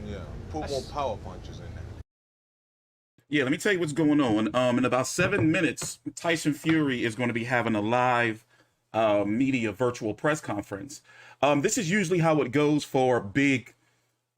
Yeah, put more power punches in there. Yeah, let me tell you what's going on. In about 7 minutes, Tyson Fury is going to be having a live media virtual press conference. This is usually how it goes for big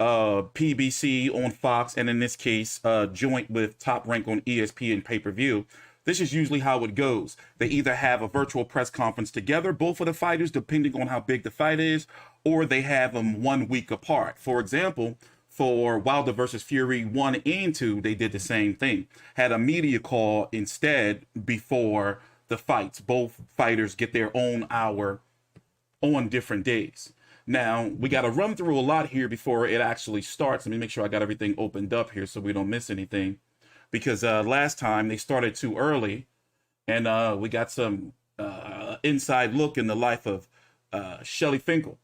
PBC on Fox, and in this case, joint with Top Rank on ESPN pay-per-view. This is usually how it goes. They either have a virtual press conference together, both of the fighters, depending on how big the fight is, or they have them 1 week apart. For example, for Wilder versus Fury 1 and 2, they did the same thing. Had a media call instead before the fights. Both fighters get their own hour on different days. Now, we got to run through a lot here before it actually starts. Let me make sure I got everything opened up here so we don't miss anything. Because last time they started too early, and we got some inside look in the life of Shelly Finkel,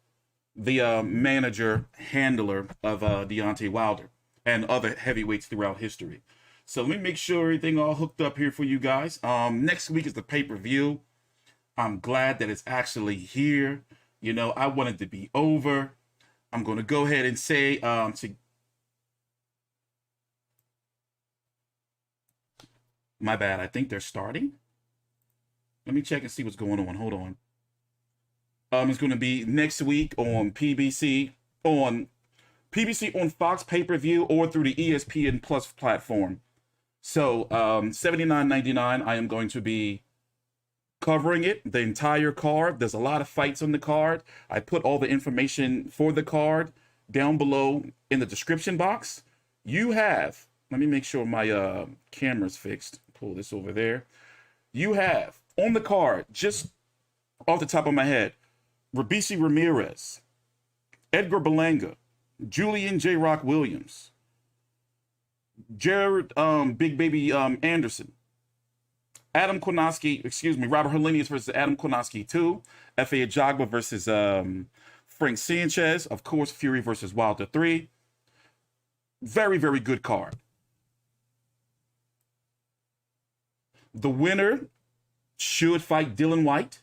the manager, handler of Deontay Wilder and other heavyweights throughout history. So let me make sure everything all hooked up here for you guys. Next week is the pay-per-view. I'm glad that it's actually here. You know, I want it to be over. I'm going to go ahead and say my bad. I think they're starting. Let me check and see what's going on. Hold on. It's going to be next week on PBC on Fox pay-per-view or through the ESPN Plus platform. So $79.99. I am going to be covering it, the entire card. There's a lot of fights on the card. I put all the information for the card down below in the description box. You have, let me make sure my camera's fixed. Pull this over there. You have on the card, just off the top of my head, Rabisi Ramirez, Edgar Berlanga, Julian J. Rock Williams, Jared Big Baby Anderson, Adam Kownacki, Robert Helenius versus Adam Kownacki 2, Efe Ajagba versus Frank Sanchez, of course, Fury versus Wilder 3. Very, very good card. The winner should fight Dylan White.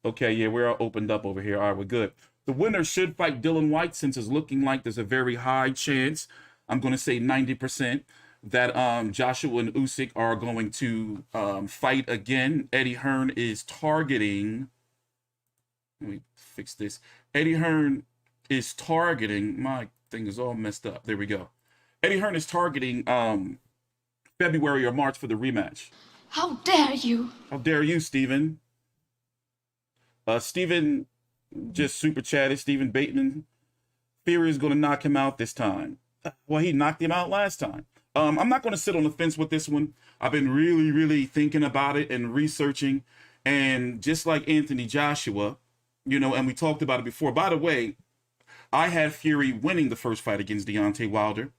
Okay, yeah, we're all opened up over here. All right, we're good. The winner should fight Dylan White, since it's looking like there's a very high chance, I'm going to say 90%, that Joshua and Usyk are going to fight again. Eddie Hearn is targeting, let me fix this. Eddie Hearn is targeting, my thing is all messed up. There we go. Eddie Hearn is targeting February or March for the rematch. How dare you? How dare you, Steven? Steven just super chatted, Steven Bateman. Fury is going to knock him out this time. Well, he knocked him out last time. I'm not going to sit on the fence with this one. I've been really, really thinking about it and researching. And just like Anthony Joshua, you know, and we talked about it before. By the way, I had Fury winning the first fight against Deontay Wilder.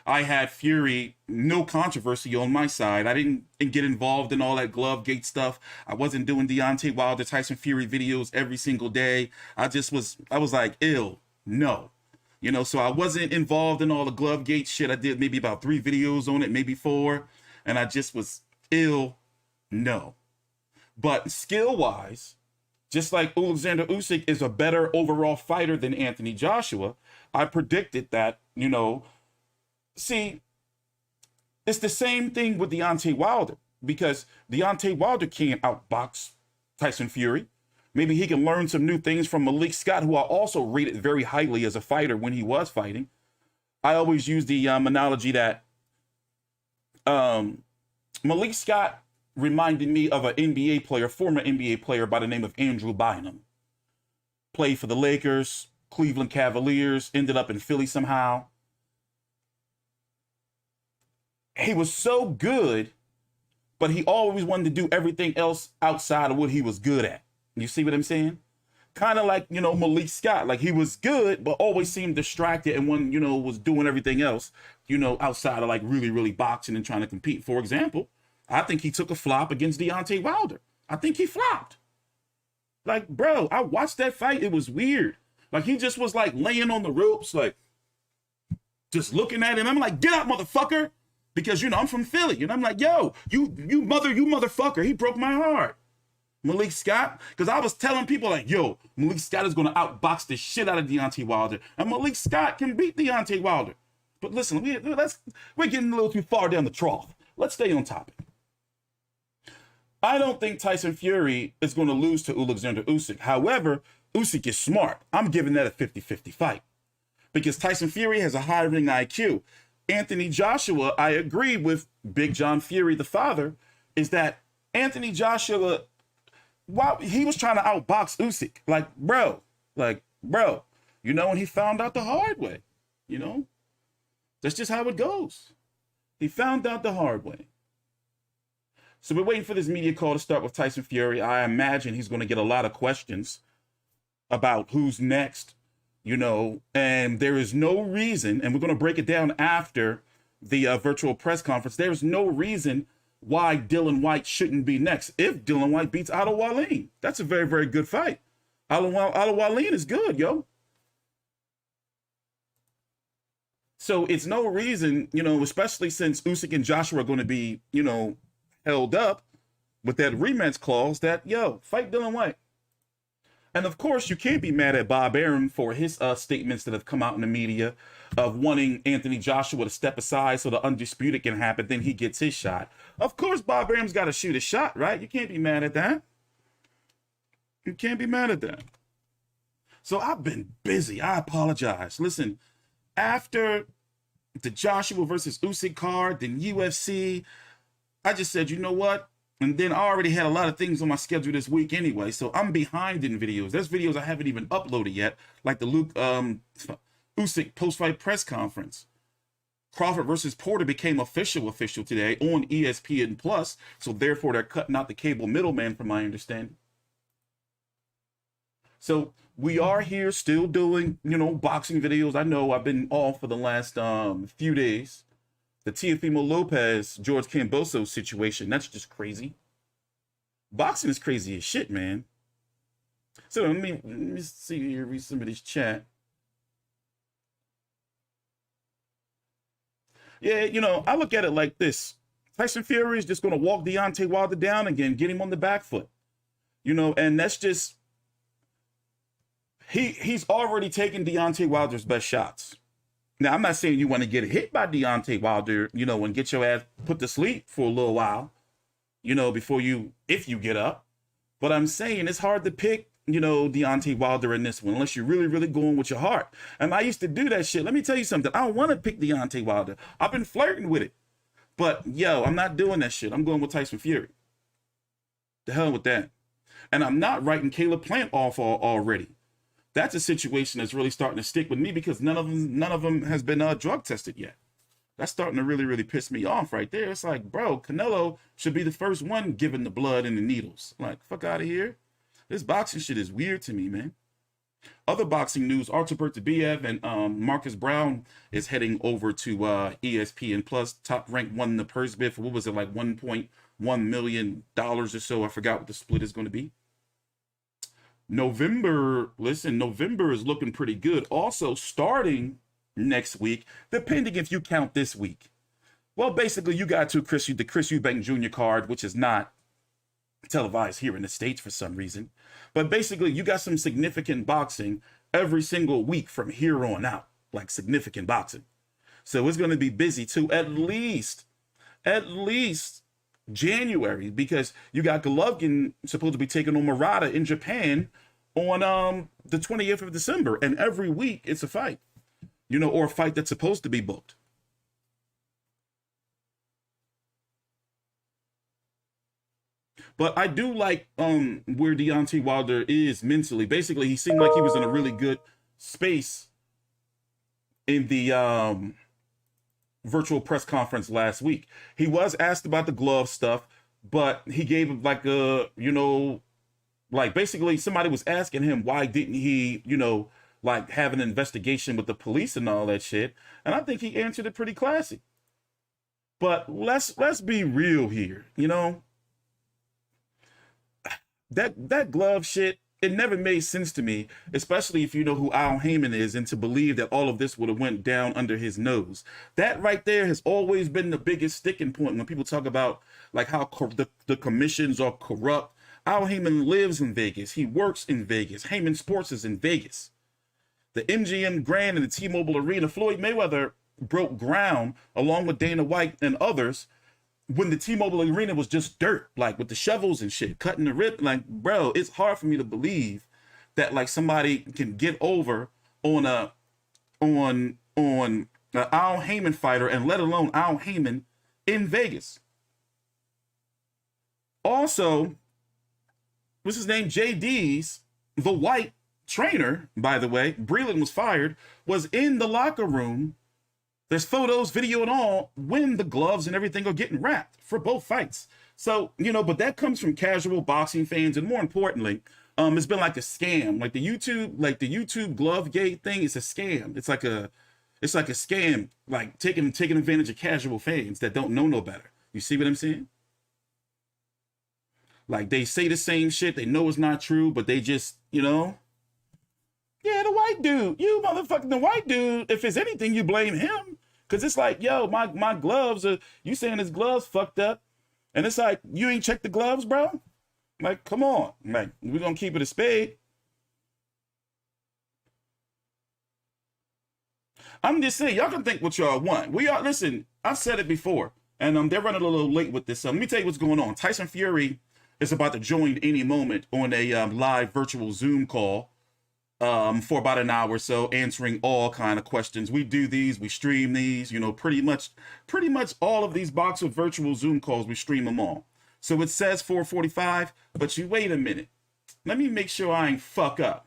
I had Fury, no controversy on my side. I didn't get involved in all that glove gate stuff. I wasn't doing Deontay Wilder, Tyson Fury videos every single day. I was like, ill, no. You know, so I wasn't involved in all the glove gate shit. I did maybe about 3 videos on it, maybe 4. And I just was ill, no. But skill-wise, just like Alexander Usyk is a better overall fighter than Anthony Joshua, I predicted that, you know, see, it's the same thing with Deontay Wilder, because Deontay Wilder can't outbox Tyson Fury. Maybe he can learn some new things from Malik Scott, who I also rated very highly as a fighter when he was fighting. I always use the analogy that Malik Scott reminded me of an NBA player, former NBA player by the name of Andrew Bynum. Played for the Lakers, Cleveland Cavaliers, ended up in Philly somehow. He was so good, but he always wanted to do everything else outside of what he was good at. You see what I'm saying? Kind of like, you know, Malik Scott. Like, he was good, but always seemed distracted and when, you know, was doing everything else, you know, outside of like really, really boxing and trying to compete. For example, I think he took a flop against Deontay Wilder. I think he flopped. Like, bro, I watched that fight. It was weird. Like, he just was like laying on the ropes, like just looking at him. I'm like, get out, motherfucker. Because, you know, I'm from Philly. And I'm like, yo, you motherfucker. He broke my heart. Malik Scott? Because I was telling people like, yo, Malik Scott is going to outbox the shit out of Deontay Wilder. And Malik Scott can beat Deontay Wilder. But listen, we're getting a little too far down the trough. Let's stay on topic. I don't think Tyson Fury is going to lose to Alexander Usyk. However, Usyk is smart. I'm giving that a 50-50 fight. Because Tyson Fury has a high ring IQ. Anthony Joshua, I agree with Big John Fury, the father, is that Anthony Joshua, while he was trying to outbox Usyk, like, bro, you know, and he found out the hard way, you know? That's just how it goes. He found out the hard way. So we're waiting for this media call to start with Tyson Fury. I imagine he's going to get a lot of questions about who's next, you know, and there is no reason, and we're going to break it down after the virtual press conference. There's no reason why Dillian Whyte shouldn't be next if Dillian Whyte beats Otto Wallin. That's a very, very good fight. Otto Wallin is good, yo. So it's no reason, you know, especially since Usyk and Joshua are going to be, you know, held up with that rematch clause, that, yo, fight Dillian Whyte. And of course, you can't be mad at Bob Arum for his statements that have come out in the media of wanting Anthony Joshua to step aside so the undisputed can happen, then he gets his shot. Of course, Bob Arum's got to shoot a shot, right? You can't be mad at that. You can't be mad at that. So I've been busy. I apologize. Listen, after the Joshua versus Usyk card, then UFC, I just said, you know what? And then I already had a lot of things on my schedule this week anyway, so I'm behind in videos. There's videos I haven't even uploaded yet, like the Usyk post-fight press conference. Crawford versus Porter became official today on ESPN Plus, so therefore they're cutting out the cable middleman, from my understanding. So we are here still doing, you know, boxing videos. I know I've been off for the last few days. The Teofimo Lopez, George Camboso situation, that's just crazy. Boxing is crazy as shit, man. So let me see here, read somebody's chat. Yeah, you know, I look at it like this. Tyson Fury is just going to walk Deontay Wilder down again, get him on the back foot. You know, and that's just... He's already taken Deontay Wilder's best shots. Now, I'm not saying you want to get hit by Deontay Wilder, you know, and get your ass put to sleep for a little while, you know, if you get up. But I'm saying it's hard to pick, you know, Deontay Wilder in this one, unless you're really, really going with your heart. And I used to do that shit. Let me tell you something. I don't want to pick Deontay Wilder. I've been flirting with it. But, yo, I'm not doing that shit. I'm going with Tyson Fury. The hell with that. And I'm not writing Caleb Plant off already. That's a situation that's really starting to stick with me because none of them has been drug tested yet. That's starting to really, really piss me off right there. It's like, bro, Canelo should be the first one given the blood and the needles. Like, fuck out of here. This boxing shit is weird to me, man. Other boxing news, Artur Beterbiev and Marcus Brown is heading over to ESPN Plus. Top Rank won the purse bid for, what was it, like $1.1 million or so. I forgot what the split is going to be. November is looking pretty good. Also, starting next week, depending if you count this week. Well, basically, you got the Chris Eubank Jr. card, which is not televised here in the States for some reason. But basically, you got some significant boxing every single week from here on out, like significant boxing. So it's going to be busy too, at least January, because you got Golovkin supposed to be taking on Murata in Japan on the 20th of December, and every week it's a fight, you know, or a fight that's supposed to be booked. But I do like where Deontay Wilder is mentally. Basically, he seemed like he was in a really good space in the virtual press conference last week. He was asked about the glove stuff, but he gave like a, you know, like basically somebody was asking him why didn't he, you know, like have an investigation with the police and all that shit. And I think he answered it pretty classy. But let's be real here, you know. That glove shit, it never made sense to me, especially if you know who Al Heyman is, and to believe that all of this would have went down under his nose. That right there has always been the biggest sticking point when people talk about like how the commissions are corrupt. Al Heyman lives in Vegas. He works in Vegas. Heyman Sports is in Vegas. The MGM Grand and the T-Mobile Arena, Floyd Mayweather broke ground along with Dana White and others when the T-Mobile Arena was just dirt, like with the shovels and shit, cutting the rip. Like, bro, it's hard for me to believe that like somebody can get over on an Al Heyman fighter, and let alone Al Heyman in Vegas. Also, what's his name? JD's, the white trainer, by the way, Breland was fired, was in the locker room. There's photos, video, and all when the gloves and everything are getting wrapped for both fights. So, but that comes from casual boxing fans, and more importantly, it's been like a scam. Like the YouTube glove gate thing is a scam. It's like a scam, like taking advantage of casual fans that don't know no better. You see what I'm saying? Like they say the same shit, they know it's not true, but they just, yeah, the white dude, you motherfucking the white dude. If it's anything, you blame him. Cause it's like, yo, my gloves are, you saying his gloves fucked up. And it's like, you ain't checked the gloves, bro? Like, come on. Like, we're gonna keep it a spade. I'm just saying, y'all can think what y'all want. Listen, I've said it before, and they're running a little late with this. Let me tell you what's going on. Tyson Fury is about to join any moment on a live virtual Zoom call for about an hour or so, answering all kind of questions. We do these, we stream these, pretty much all of these boxer virtual Zoom calls, we stream them all. So it says 4:45, but you wait a minute. Let me make sure I ain't fuck up.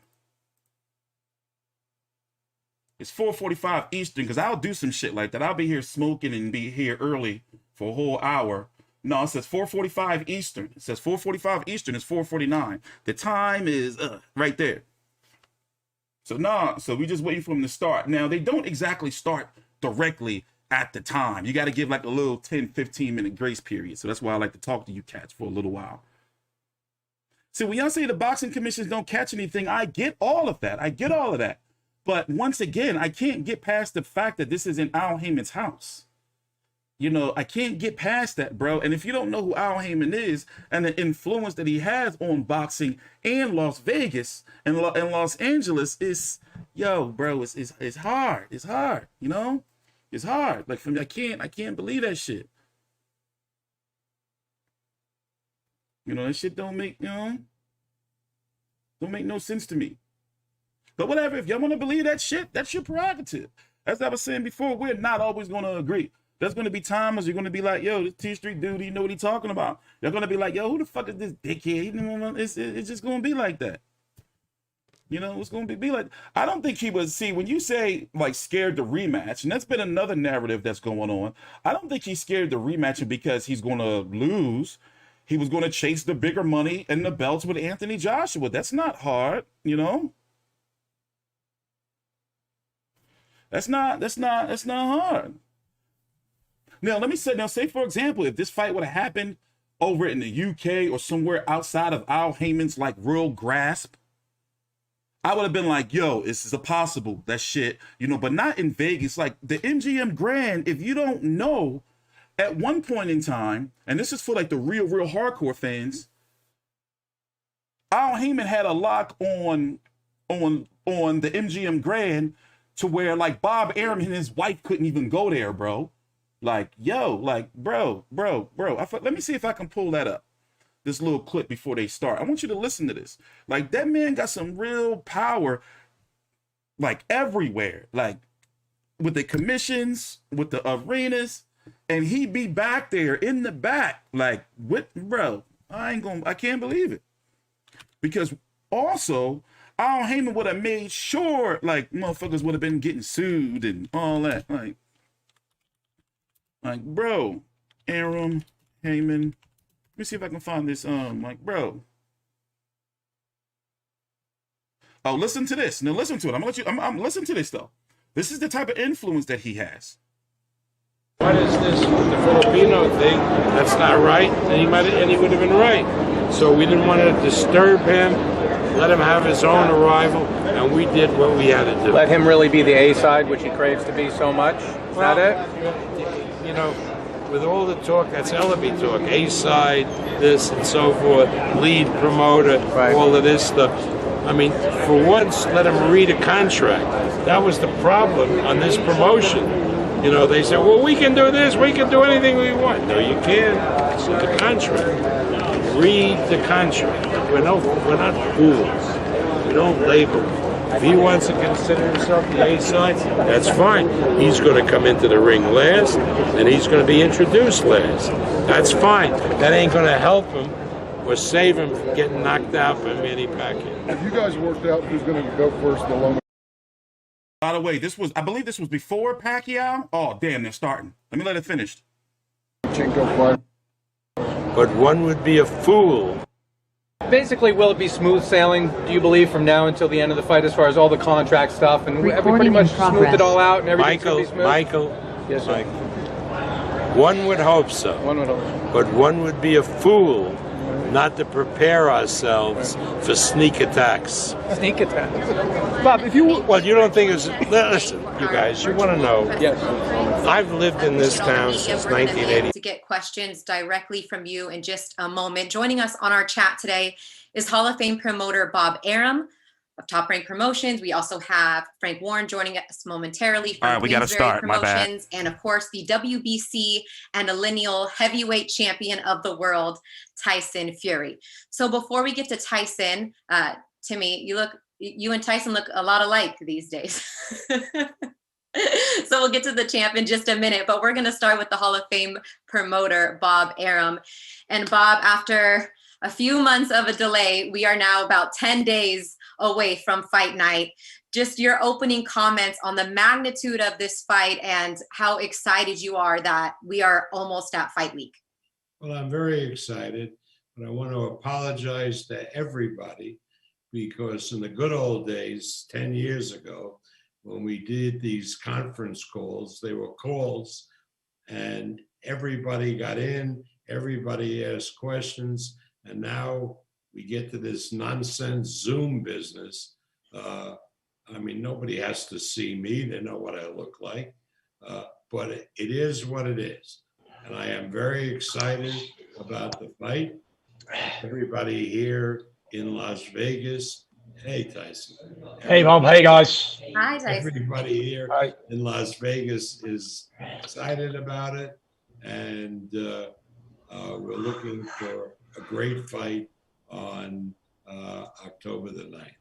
It's 4:45 Eastern, because I'll do some shit like that. I'll be here smoking and be here early for a whole hour. No, it says 4:45 Eastern. It says 4:45 Eastern. It's 4:49. The time is right there. So we just waiting for them to start. Now, they don't exactly start directly at the time. You got to give like a little 10, 15 minute grace period. So that's why I like to talk to you cats for a little while. So when y'all say the boxing commissions don't catch anything, I get all of that. I get all of that. But once again, I can't get past the fact that this is in Al Heyman's house. I can't get past that, bro. And if you don't know who Al Heyman is and the influence that he has on boxing and Las Vegas and Los Angeles, it's hard. It's hard. It's hard. Like for me, I can't believe that shit. That shit don't make no sense to me. But whatever, if y'all want to believe that shit, that's your prerogative. As I was saying before, we're not always going to agree. There's going to be times you're going to be like, yo, this T-Street dude, you know what he's talking about. You're going to be like, yo, who the fuck is this dickhead? It's just going to be like that. It's going to be like, I don't think he was, see, when you say like scared to rematch, and that's been another narrative that's going on. I don't think he's scared to rematch because he's going to lose. He was going to chase the bigger money and the belts with Anthony Joshua. That's not hard, That's not hard. Now, say, for example, if this fight would have happened over in the UK or somewhere outside of Al Heyman's, like, real grasp, I would have been like, yo, this is possible, that shit, but not in Vegas. Like, the MGM Grand, if you don't know, at one point in time, and this is for, like, the real hardcore fans, Al Heyman had a lock on the MGM Grand to where, like, Bob Arum and his wife couldn't even go there, bro. Like, yo, like, bro. Let me see if I can pull that up. This little clip before they start. I want you to listen to this. Like, that man got some real power, like, everywhere. Like, with the commissions, with the arenas, and he be back there in the back. Like, bro, I can't believe it. Because also, Al Heyman would have made sure, like, motherfuckers would have been getting sued and all that. Like, bro, Arum, Heyman. Let me see if I can find this. Like, bro. Oh, listen to this. Now, listen to it. I'm listen to this, though. This is the type of influence that he has. What is this? The Filipino thing? That's not right. And he would have been right. So we didn't want to disturb him. Let him have his own arrival, and we did what we had to do. Let him really be the A side, which he craves to be so much. Is that it? with all the talk, that's Ellaby talk, A-side, this and so forth, lead promoter, all of this stuff. I mean, for once, let them read a contract. That was the problem on this promotion. You know, they said, well, we can do this, we can do anything we want. No, you can't. It's the contract. Read the contract. We're not fools. We don't label him. If he wants to consider himself the A-side, that's fine. He's going to come into the ring last, and he's going to be introduced last. That's fine. That ain't going to help him or save him from getting knocked out by Manny Pacquiao. Have you guys worked out who's going to go first in the long? By the way, I believe this was before Pacquiao. Oh, damn, they're starting. Let me let it finish. But one would be a fool. Basically, will it be smooth sailing, do you believe, from now until the end of the fight as far as all the contract stuff? And we pretty much smoothed it all out and everything's going to be smooth? Michael. Yes, sir. One would hope so. One would hope so. But one would be a fool not to prepare ourselves for sneak attacks. Sneak attacks. Bob, if you... Well, you don't think it's... Listen, you guys, you want to know. Yes. I've lived in this town since 1980. To get questions directly from you in just a moment. Joining us on our chat today is Hall of Fame promoter Bob Arum of Top Rank Promotions. We also have Frank Warren joining us momentarily from All right, we got to start. My bad. Promotions, and of course the WBC and a lineal heavyweight champion of the world, Tyson Fury. So before we get to Tyson, Timmy, you and Tyson look a lot alike these days. So we'll get to the champ in just a minute, but we're going to start with the Hall of Fame promoter, Bob Arum. And Bob, after a few months of a delay, we are now about 10 days away from fight night. Just your opening comments on the magnitude of this fight and how excited you are that we are almost at fight week. Well, I'm very excited, but I want to apologize to everybody because in the good old days, 10 years ago, when we did these conference calls, they were calls and everybody got in, everybody asked questions, and now we get to this nonsense Zoom business. I mean, nobody has to see me. They know what I look like, but it is what it is. And I am very excited about the fight. Everybody here in Las Vegas. Hey, Tyson. Hey, Bob. Hey, guys. Hi, Tyson. Everybody here Hi. in Las Vegas is excited about it. And we're looking for a great fight on October the 9th.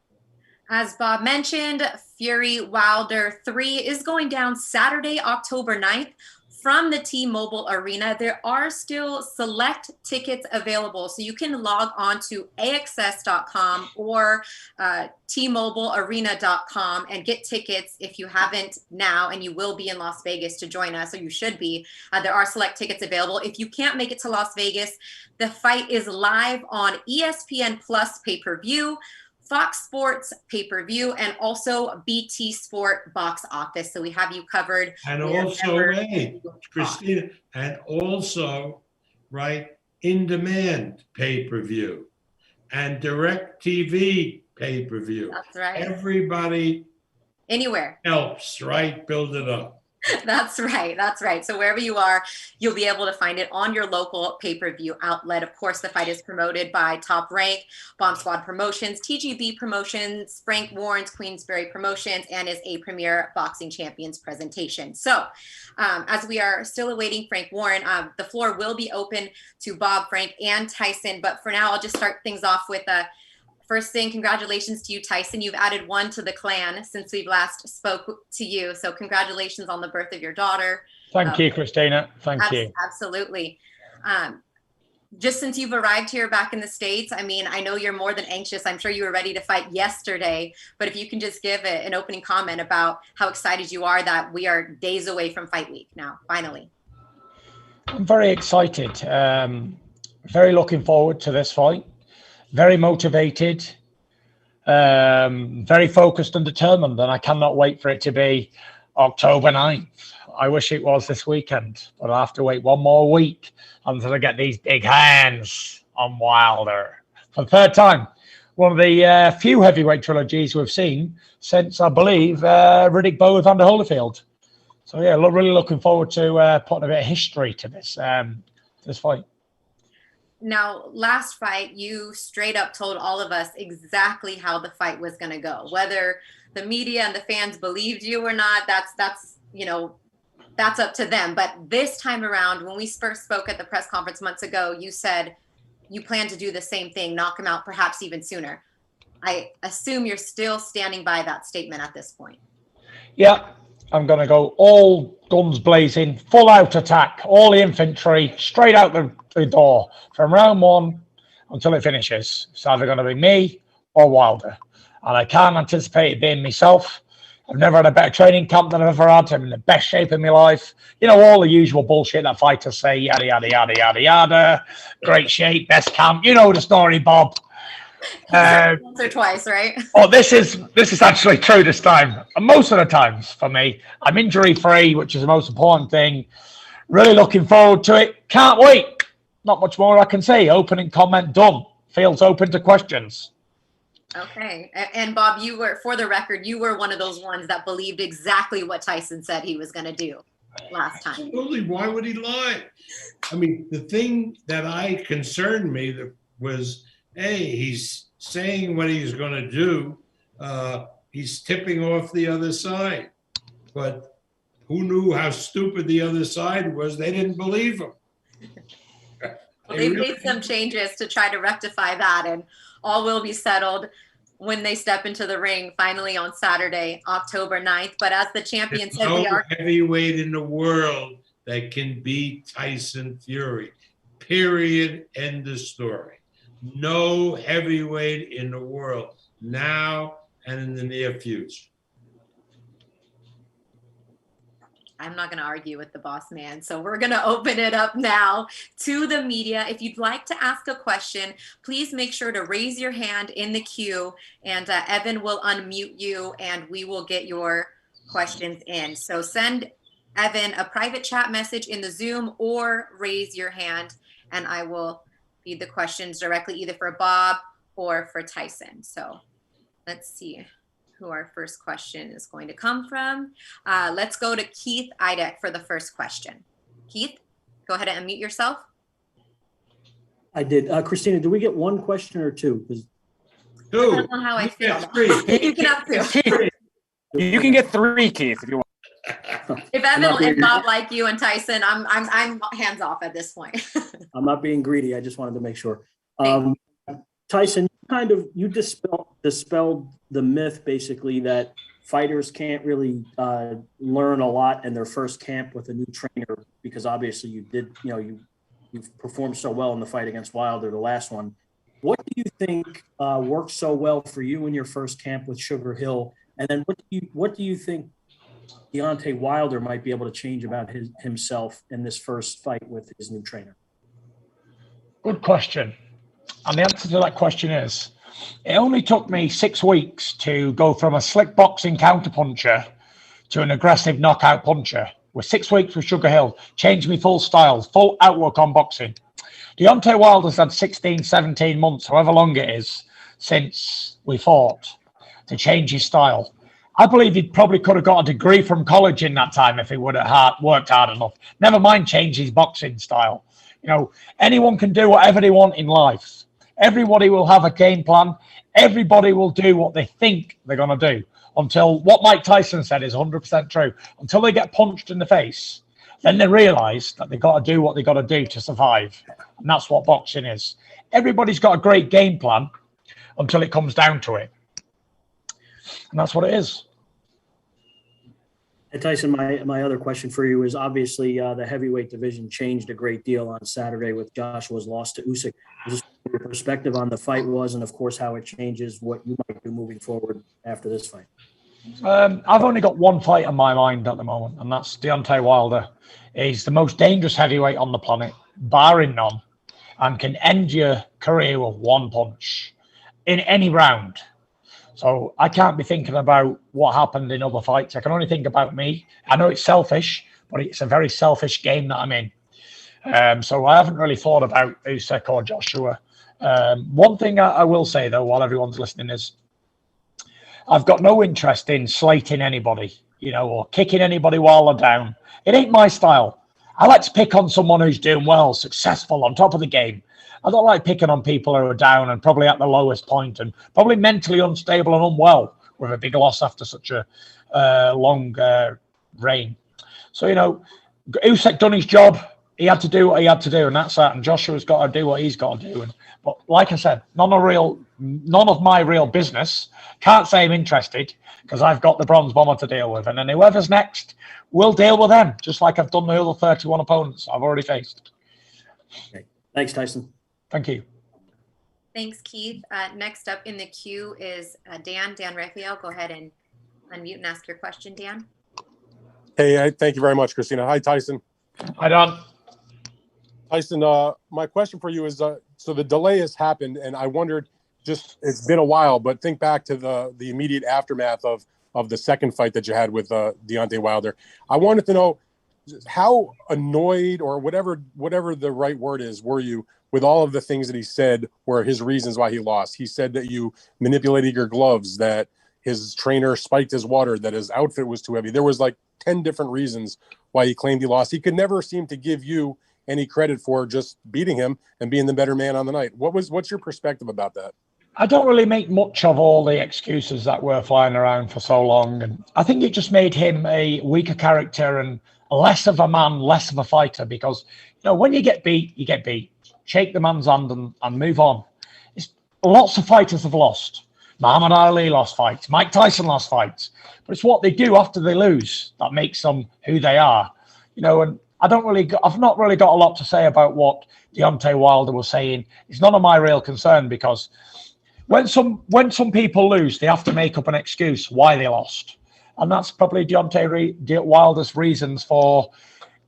As Bob mentioned, Fury Wilder 3 is going down Saturday, October 9th from the T-Mobile Arena. There are still select tickets available, so you can log on to AXS.com or TMobileArena.com and get tickets if you haven't now, and you will be in Las Vegas to join us, or you should be. There are select tickets available. If you can't make it to Las Vegas, the fight is live on ESPN Plus pay-per-view, Fox Sports pay-per-view, and also BT Sport box office. So we have you covered. And also, hey, Christina, and also, right, in-demand pay-per-view and direct TV pay-per-view. That's right. Everybody Anywhere. helps, right? Build it up. That's right. That's right. So wherever you are, you'll be able to find it on your local pay-per-view outlet. Of course, the fight is promoted by Top Rank, Bomb Squad Promotions, TGB Promotions, Frank Warren's Queensberry Promotions, and is a Premier Boxing Champions presentation. So as we are still awaiting Frank Warren, the floor will be open to Bob, Frank, and Tyson. But for now, I'll just start things off with first thing, congratulations to you, Tyson. You've added one to the clan since we've last spoke to you. So congratulations on the birth of your daughter. Thank you, Christina. Thank you. Absolutely. Just since you've arrived here back in the States, I mean, I know you're more than anxious. I'm sure you were ready to fight yesterday. But if you can just give an opening comment about how excited you are that we are days away from fight week now, finally. I'm very excited. Very looking forward to this fight. Very motivated, very focused and determined, and I cannot wait for it to be October 9th. I wish it was this weekend, but I have to wait one more week until I get these big hands on Wilder. For the third time, one of the few heavyweight trilogies we've seen since, I believe, Riddick Bowe with Vander Holyfield. So yeah, really looking forward to putting a bit of history to this fight. Now, last fight, you straight up told all of us exactly how the fight was going to go. Whether the media and the fans believed you or not, that's up to them. But this time around, when we first spoke at the press conference months ago, you said you plan to do the same thing, knock him out perhaps even sooner. I assume you're still standing by that statement at this point. Yeah, I'm going to go all guns blazing, full out attack, all the infantry, straight out the door from round one until it finishes. It's either going to be me or Wilder. And I can't anticipate it being myself. I've never had a better training camp than I've ever had. I'm in the best shape of my life. You know, all the usual bullshit that fighters say, yada, yada, yada, yada, yada. Great shape, best camp. You know the story, Bob. Once or twice, right? Oh, this is actually true this time. And most of the times for me, I'm injury-free, which is the most important thing. Really looking forward to it. Can't wait. Not much more I can say. Opening comment done. Fields open to questions. Okay. And Bob, you were, for the record, you were one of those ones that believed exactly what Tyson said he was going to do last time. Absolutely. Why would he lie? I mean, the thing that concerned me was, hey, he's saying what he's going to do. He's tipping off the other side. But who knew how stupid the other side was? They didn't believe him. They've made some changes to try to rectify that, and all will be settled when they step into the ring finally on Saturday, October 9th. But as the champion said, no heavyweight in the world that can beat Tyson Fury. Period. End of story. No heavyweight in the world now and in the near future. I'm not going to argue with the boss man. So we're going to open it up now to the media. If you'd like to ask a question, please make sure to raise your hand in the queue, and Evan will unmute you and we will get your questions in. So send Evan a private chat message in the Zoom or raise your hand, and I will feed the questions directly either for Bob or for Tyson. So let's see who our first question is going to come from. Let's go to Keith Idek for the first question. Keith, go ahead and unmute yourself. I did. Christina, do we get one question or two? Two. I don't know how I feel. Three. You can have two. You can get three, Keith, if you want. If Evan and Bob like you and Tyson, I'm hands off at this point. I'm not being greedy. I just wanted to make sure. Tyson, you dispelled the myth basically that fighters can't really learn a lot in their first camp with a new trainer, because obviously you've performed so well in the fight against Wilder, the last one. What do you think worked so well for you in your first camp with Sugar Hill? And then what do you think Deontay Wilder might be able to change about himself in this first fight with his new trainer? Good question. And the answer to that question is, it only took me 6 weeks to go from a slick boxing counterpuncher to an aggressive knockout puncher. With 6 weeks with Sugar Hill, changed me full style, full outlook on boxing. Deontay Wilder's had 16, 17 months, however long it is, since we fought, to change his style. I believe he probably could have got a degree from college in that time if he would have worked hard enough. Never mind change his boxing style. You know, anyone can do whatever they want in life. Everybody will have a game plan. Everybody will do what they think they're going to do, until what Mike Tyson said is 100% true. Until they get punched in the face, then they realize that they've got to do what they've got to do to survive. And that's what boxing is. Everybody's got a great game plan until it comes down to it. And that's what it is. Hey, Tyson, my other question for you is, obviously the heavyweight division changed a great deal on Saturday with Joshua's loss to Usyk. Just your perspective on the fight was, and of course how it changes what you might do moving forward after this fight. I've only got one fight on my mind at the moment, and that's Deontay Wilder. He's the most dangerous heavyweight on the planet, barring none, and can end your career with one punch in any round. So I can't be thinking about what happened in other fights. I can only think about me. I know it's selfish, but it's a very selfish game that I'm in. So I haven't really thought about Usyk or Joshua. One thing I will say, though, while everyone's listening, is I've got no interest in slating anybody. or kicking anybody while they're down. It ain't my style. I like to pick on someone who's doing well, successful, on top of the game. I don't like picking on people who are down and probably at the lowest point and probably mentally unstable and unwell with a big loss after such a long reign. So, Usyk done his job. He had to do what he had to do, and that's that. And Joshua's got to do what he's got to do. But like I said, none of my real business. Can't say I'm interested because I've got the bronze bomber to deal with. And then whoever's next, we'll deal with them, just like I've done the other 31 opponents I've already faced. Okay. Thanks, Tyson. Thank you. Thanks, Keith. Next up in the queue is Dan Raphael. Go ahead and unmute and ask your question, Dan. Hey, thank you very much, Christina. Hi, Tyson. Hi, Don. Tyson, my question for you is, so the delay has happened, and I wondered, it's been a while, but think back to the immediate aftermath of the second fight that you had with Deontay Wilder. I wanted to know how annoyed, or whatever the right word is, were you with all of the things that he said were his reasons why he lost? He said that you manipulated your gloves, that his trainer spiked his water, that his outfit was too heavy. There was like 10 different reasons why he claimed he lost. He could never seem to give you any credit for just beating him and being the better man on the night. What's your perspective about that? I don't really make much of all the excuses that were flying around for so long. And I think it just made him a weaker character and less of a man, less of a fighter, because, when you get beat, you get beat. Shake the man's hand and move on. Lots of fighters have lost. Muhammad Ali lost fights. Mike Tyson lost fights. But it's what they do after they lose that makes them who they are. And I've not really got a lot to say about what Deontay Wilder was saying. It's none of my real concern, because when some people lose, they have to make up an excuse why they lost. And that's probably Deontay Wilder's reasons for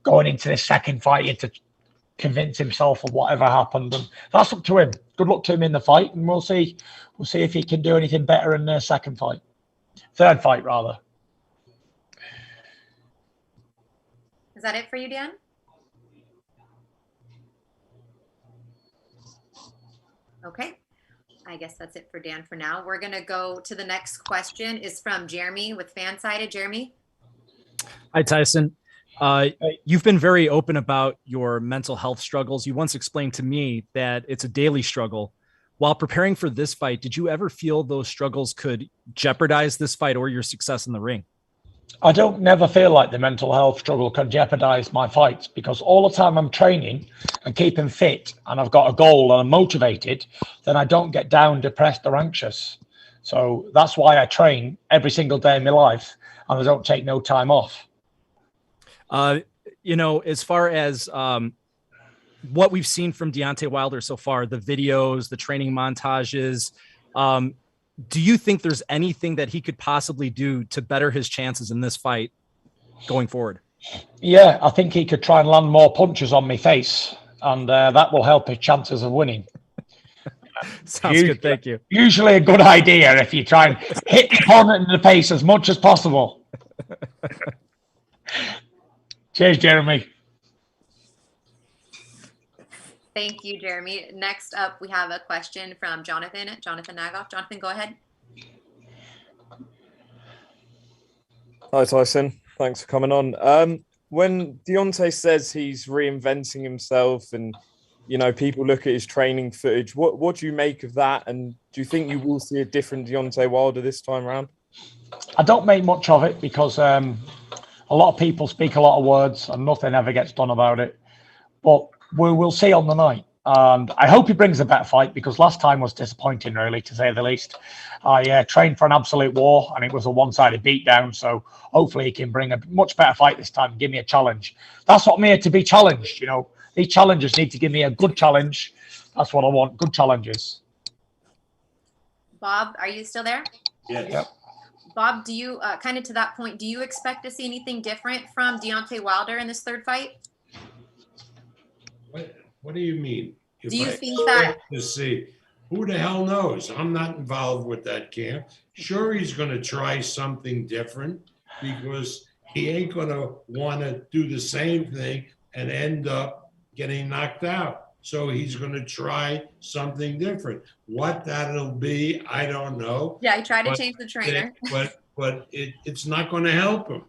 going into this second fight, to convince himself of whatever happened. And that's up to him. Good luck to him in the fight, and we'll see if he can do anything better in the third fight rather. Is that it for you, Dan? Okay. I guess that's it for Dan for now. We're going to go to the next question. Is from Jeremy with Fansided. Jeremy? Hi, Tyson. You've been very open about your mental health struggles. You once explained to me that it's a daily struggle. While preparing for this fight, did you ever feel those struggles could jeopardize this fight or your success in the ring? I don't never feel like the mental health struggle can jeopardize my fights, because all the time I'm training and keeping fit and I've got a goal and I'm motivated, then I don't get down, depressed or anxious. So that's why I train every single day in my life and I don't take no time off. As far as what we've seen from Deontay Wilder so far, the videos, the training montages, do you think there's anything that he could possibly do to better his chances in this fight going forward? Yeah, I think he could try and land more punches on my face, and that will help his chances of winning. Sounds good. Thank you. Usually a good idea if you try and hit the opponent in the face as much as possible. Cheers, Jeremy. Thank you, Jeremy. Next up, we have a question from Jonathan Nagoff. Jonathan, go ahead. Hi, Tyson. Thanks for coming on. When Deontay says he's reinventing himself and, people look at his training footage, what do you make of that? And do you think you will see a different Deontay Wilder this time around? I don't make much of it because a lot of people speak a lot of words and nothing ever gets done about it. But we'll see on the night. And I hope he brings a better fight, because last time was disappointing, really, to say the least. I trained for an absolute war and it was a one-sided beatdown. So hopefully he can bring a much better fight this time and give me a challenge. That's what I'm here to be challenged. These challengers need to give me a good challenge. That's what I want, good challenges. Bob, are you still there? Yes. Yep. Bob, do you, kind of to that point, do you expect to see anything different from Deontay Wilder in this third fight? What do you mean? Do you think that to see? Who the hell knows? I'm not involved with that camp. Sure, he's going to try something different, because he ain't going to want to do the same thing and end up getting knocked out. So he's going to try something different. What that'll be, I don't know. Yeah, he tried to change the trainer. But but it's not going to help him,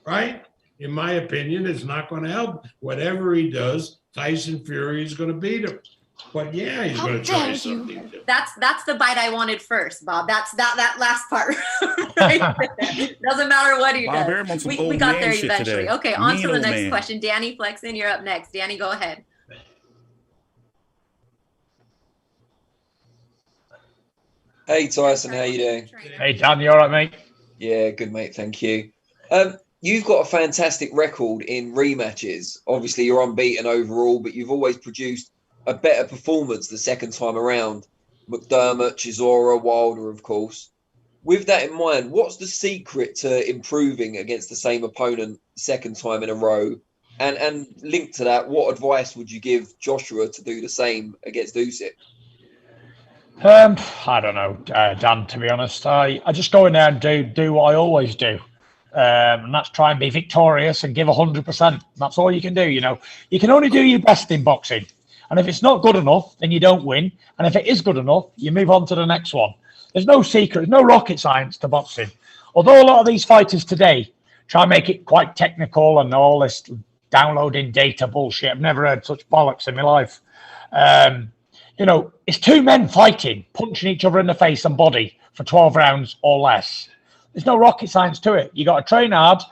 right? In my opinion, it's not going to help. Whatever he does, Tyson Fury is going to beat him. But yeah, he's going to try something different. That's the bite I wanted first, Bob. That's that last part. Right there. Doesn't matter what he does. We got there eventually. Today. Okay, on to the next question. Danny Flexen, you're up next. Danny, go ahead. Hey Tyson, how you doing? Hey Dan, you all right, mate? Yeah, good mate, thank you. You've got a fantastic record in rematches. Obviously, you're unbeaten overall, but you've always produced a better performance the second time around. McDermott, Chisora, Wilder, of course. With that in mind, what's the secret to improving against the same opponent second time in a row? And linked to that, what advice would you give Joshua to do the same against Usyk? I don't know, Dan, to be honest. I just go in there and do what I always do. And that's try and be victorious and give 100%. That's all you can do, you know. You can only do your best in boxing. And if it's not good enough, then you don't win. And if it is good enough, you move on to the next one. There's no secret, there's no rocket science to boxing. Although a lot of these fighters today try and make it quite technical and all this downloading data bullshit. I've never heard such bollocks in my life. You know, it's two men fighting, punching each other in the face and body for 12 rounds or less. There's no rocket science to it. You got to train hard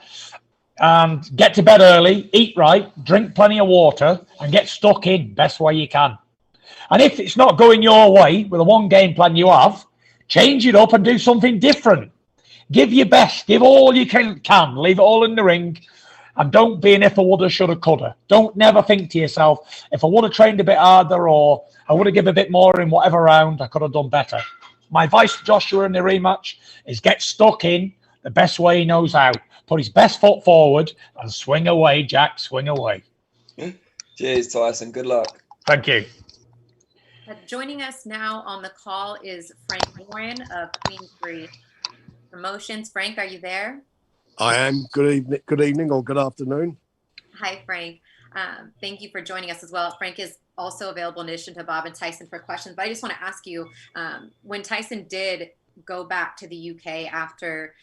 and get to bed early, eat right, drink plenty of water, and get stuck in best way you can. And if it's not going your way with the one game plan you have, change it up and do something different. Give your best. Give all you can. Leave it all in the ring. And don't be an if I woulda, shoulda, coulda. Don't never think to yourself, if I would have trained a bit harder or I would have given a bit more in whatever round, I could have done better. My advice to Joshua in the rematch is get stuck in the best way he knows how. Put his best foot forward and swing away, Jack, swing away. Cheers, Tyson. Good luck. Thank you. Joining us now on the call is Frank Warren of Queensbury Promotions. Frank, are you there? I am. Good evening or good afternoon. Hi, Frank. Thank you for joining us as well. Frank is also available in addition to Bob and Tyson for questions. But I just want to ask you, when Tyson did go back to the UK after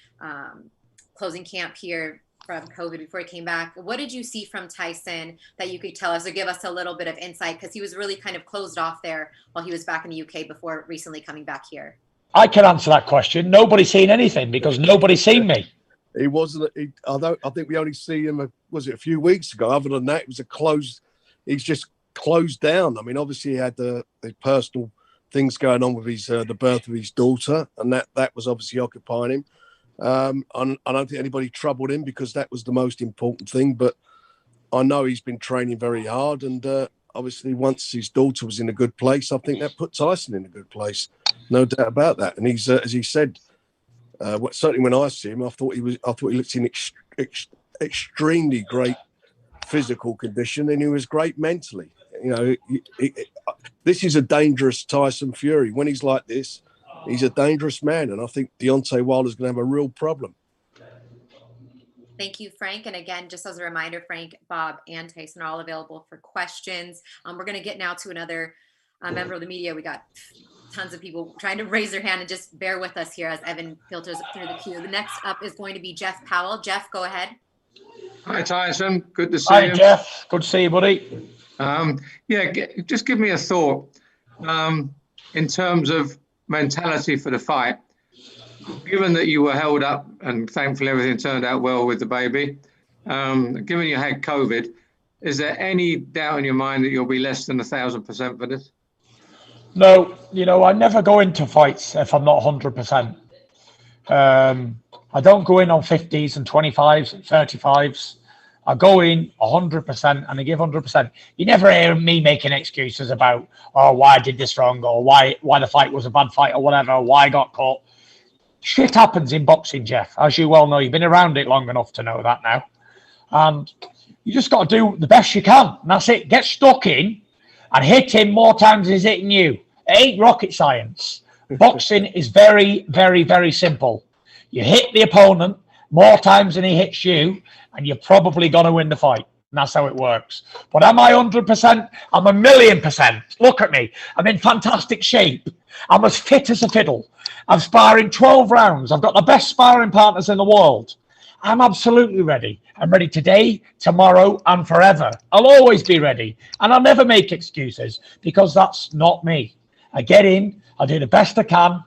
closing camp here from COVID before he came back, what did you see from Tyson that you could tell us or give us a little bit of insight? Because he was really kind of closed off there while he was back in the UK before recently coming back here. I can answer that question. Nobody's seen anything because nobody's seen me. He wasn't. I think we only see him. Was it a few weeks ago? Other than that, it was a closed. He's just closed down. I mean, obviously, he had the personal things going on with his the birth of his daughter, and that was obviously occupying him. I don't think anybody troubled him because that was the most important thing. But I know he's been training very hard, and obviously, once his daughter was in a good place, I think that put Tyson in a good place. No doubt about that. And he's, as he said. Certainly, when I see him, I thought he looked in extremely great physical condition, and he was great mentally. You know, this is a dangerous Tyson Fury. When he's like this, he's a dangerous man, and I think Deontay Wilder's going to have a real problem. Thank you, Frank. And again, just as a reminder, Frank, Bob, and Tyson are all available for questions. We're going to get now to another member of the media. We got tons of people trying to raise their hand, and just bear with us here as Evan filters through the queue. The next up is going to be Jeff Powell. Jeff, go ahead. Hi, Tyson. Good to see you. Hi, Jeff. Good to see you, buddy. Just give me a thought in terms of mentality for the fight. Given that you were held up and thankfully everything turned out well with the baby, given you had COVID, is there any doubt in your mind that you'll be less than 1,000% for this? No, you know, I never go into fights if I'm not 100%. I don't go in on 50s and 25s and 35s. I go in 100% and I give 100%. You never hear me making excuses about, oh, why I did this wrong or why the fight was a bad fight or whatever, why I got caught. Shit happens in boxing, Jeff. As you well know, you've been around it long enough to know that now. And you just got to do the best you can. And that's it. Get stuck in and hit him more times than he's hitting you. It ain't rocket science. Boxing is very, very, very simple. You hit the opponent more times than he hits you, and you're probably going to win the fight. And that's how it works. But am I 100%? I'm 1,000,000%. Look at me. I'm in fantastic shape. I'm as fit as a fiddle. I'm sparring 12 rounds. I've got the best sparring partners in the world. I'm absolutely ready. I'm ready today, tomorrow, and forever. I'll always be ready. And I'll never make excuses because that's not me. I get in, I do the best I can,